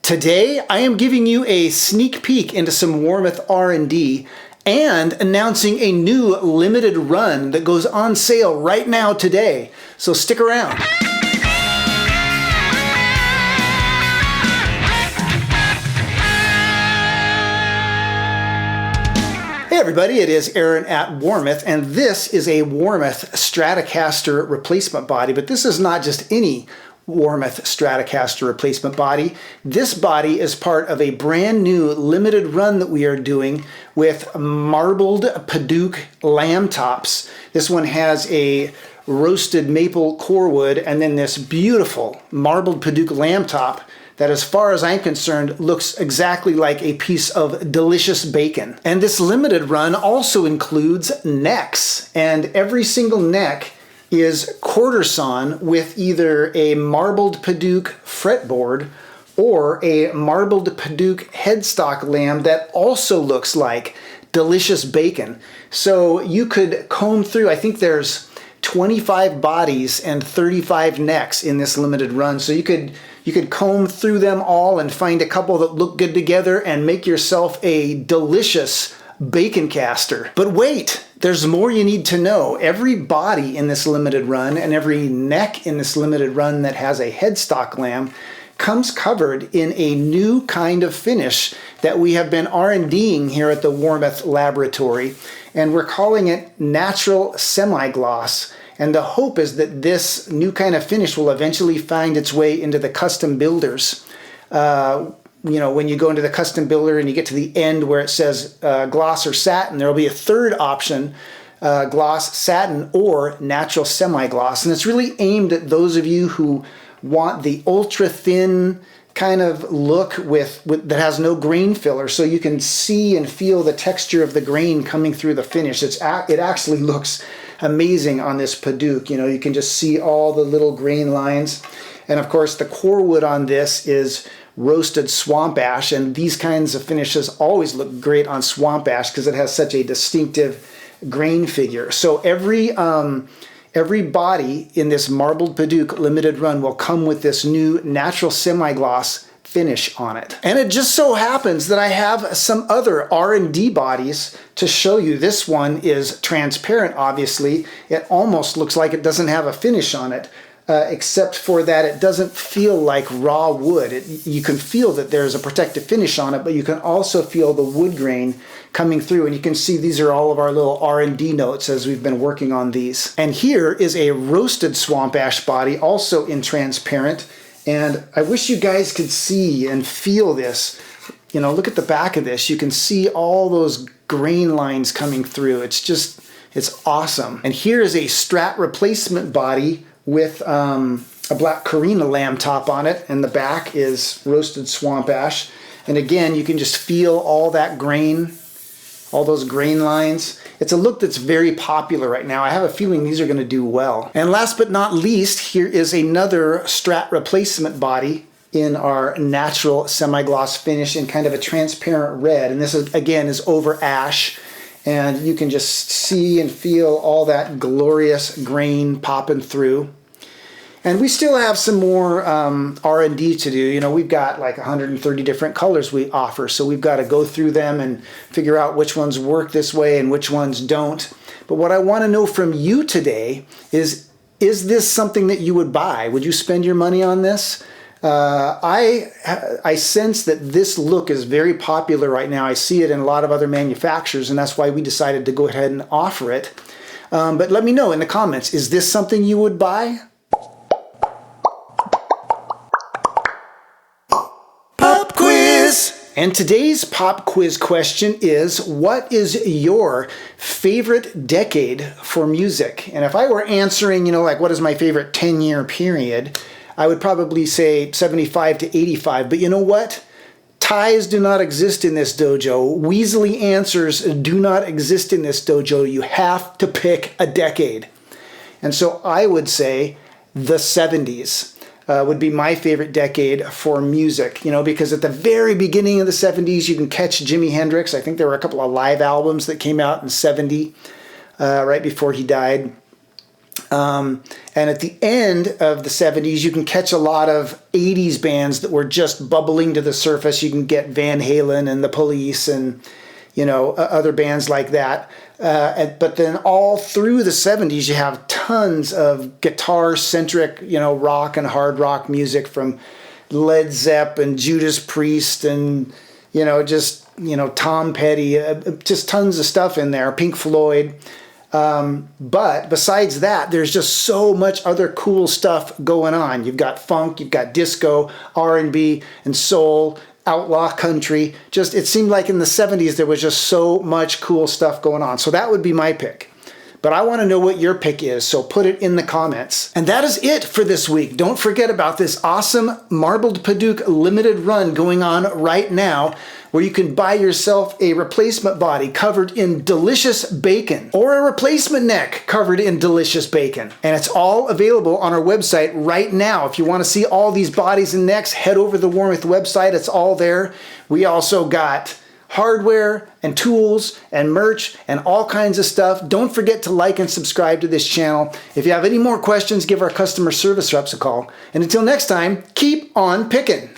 Today, I am giving you a sneak peek into some Warmoth R&D and announcing a new limited run that goes on sale right now today. So stick around. Hey everybody, it is Aaron at Warmoth, and this is a Warmoth Stratocaster replacement body, but this is not just any Warmoth Stratocaster replacement body. This body is part of a brand new limited run that we are doing with marbled Padouk lamb tops. This one has a roasted maple core wood and then this beautiful marbled Padouk lamb top that, as far as I'm concerned, looks exactly like a piece of delicious bacon. And this limited run also includes necks, and every single neck is quarter sawn with either a marbled Padouk fretboard or a marbled Padouk headstock lamb that also looks like delicious bacon. So you could comb through, I think there's 25 bodies and 35 necks in this limited run. So you could comb through them all and find a couple that look good together and make yourself a delicious bacon caster. But wait, there's more you need to know. Every body in this limited run and every neck in this limited run that has a headstock lamb comes covered in a new kind of finish that we have been R&Ding here at the Warmoth Laboratory, and we're calling it natural semi-gloss. And the hope is that this new kind of finish will eventually find its way into the custom builders. You know, when you go into the custom builder and you get to the end where it says gloss or satin, there will be a third option, gloss, satin, or natural semi-gloss. And it's really aimed at those of you who want the ultra-thin kind of look that has no grain filler, so you can see and feel the texture of the grain coming through the finish. It actually looks amazing on this Padouk. You know, you can just see all the little grain lines. And of course, the core wood on this is roasted swamp ash, and these kinds of finishes always look great on swamp ash because it has such a distinctive grain figure. So every body in this marbled Padouk limited run will come with this new natural semi-gloss finish on it. And it just so happens that I have some other R&D bodies to show you. This one is transparent, obviously. It almost looks like it doesn't have a finish on it. Except for that it doesn't feel like raw wood. You can feel that there's a protective finish on it, but you can also feel the wood grain coming through, and you can see these are all of our little R&D notes as we've been working on these. And here is a roasted swamp ash body, also in transparent, and I wish you guys could see and feel this. You know, look at the back of this. You can see all those grain lines coming through. It's awesome. And here is a Strat replacement body with a black Carina lamb top on it, and the back is roasted swamp ash. And again, you can just feel all that grain, all those grain lines. It's a look that's very popular right now. I have a feeling these are going to do well. And last but not least, here is another Strat replacement body in our natural semi-gloss finish in kind of a transparent red. And this is, again, is over ash. And you can just see and feel all that glorious grain popping through. And we still have some more R&D to do. You know, we've got like 130 different colors we offer, so we've got to go through them and figure out which ones work this way and which ones don't. But what I want to know from you today is this something that you would buy? Would you spend your money on this? I sense that this look is very popular right now. I see it in a lot of other manufacturers, and that's why we decided to go ahead and offer it. But let me know in the comments, is this something you would buy? Pop quiz! And today's pop quiz question is, what is your favorite decade for music? And if I were answering, you know, like what is my favorite 10-year period, I would probably say 75 to 85, but you know what? Ties do not exist in this dojo. Weasley answers do not exist in this dojo. You have to pick a decade. And so I would say the 70s would be my favorite decade for music, you know, because at the very beginning of the 70s, you can catch Jimi Hendrix. I think there were a couple of live albums that came out in 70, right before he died. And at the end of the 70s, you can catch a lot of 80s bands that were just bubbling to the surface. You can get Van Halen and the Police and, you know, other bands like that. But then all through the 70s, you have tons of guitar-centric, you know, rock and hard rock music from Led Zepp and Judas Priest and, you know, just, you know, Tom Petty, just tons of stuff in there, Pink Floyd. But besides that, there's just so much other cool stuff going on. You've got funk, you've got disco, R&B, and soul, outlaw country. Just, it seemed like in the 70s there was just so much cool stuff going on. So that would be my pick. But I want to know what your pick is, so put it in the comments. And that is it for this week. Don't forget about this awesome Marbled Padouk limited run going on right now, where you can buy yourself a replacement body covered in delicious bacon, or a replacement neck covered in delicious bacon. And it's all available on our website right now. If you want to see all these bodies and necks, head over to the Warmoth website. It's all there. We also got hardware and tools and merch and all kinds of stuff. Don't forget to like and subscribe to this channel. If you have any more questions, give our customer service reps a call. And until next time, keep on picking.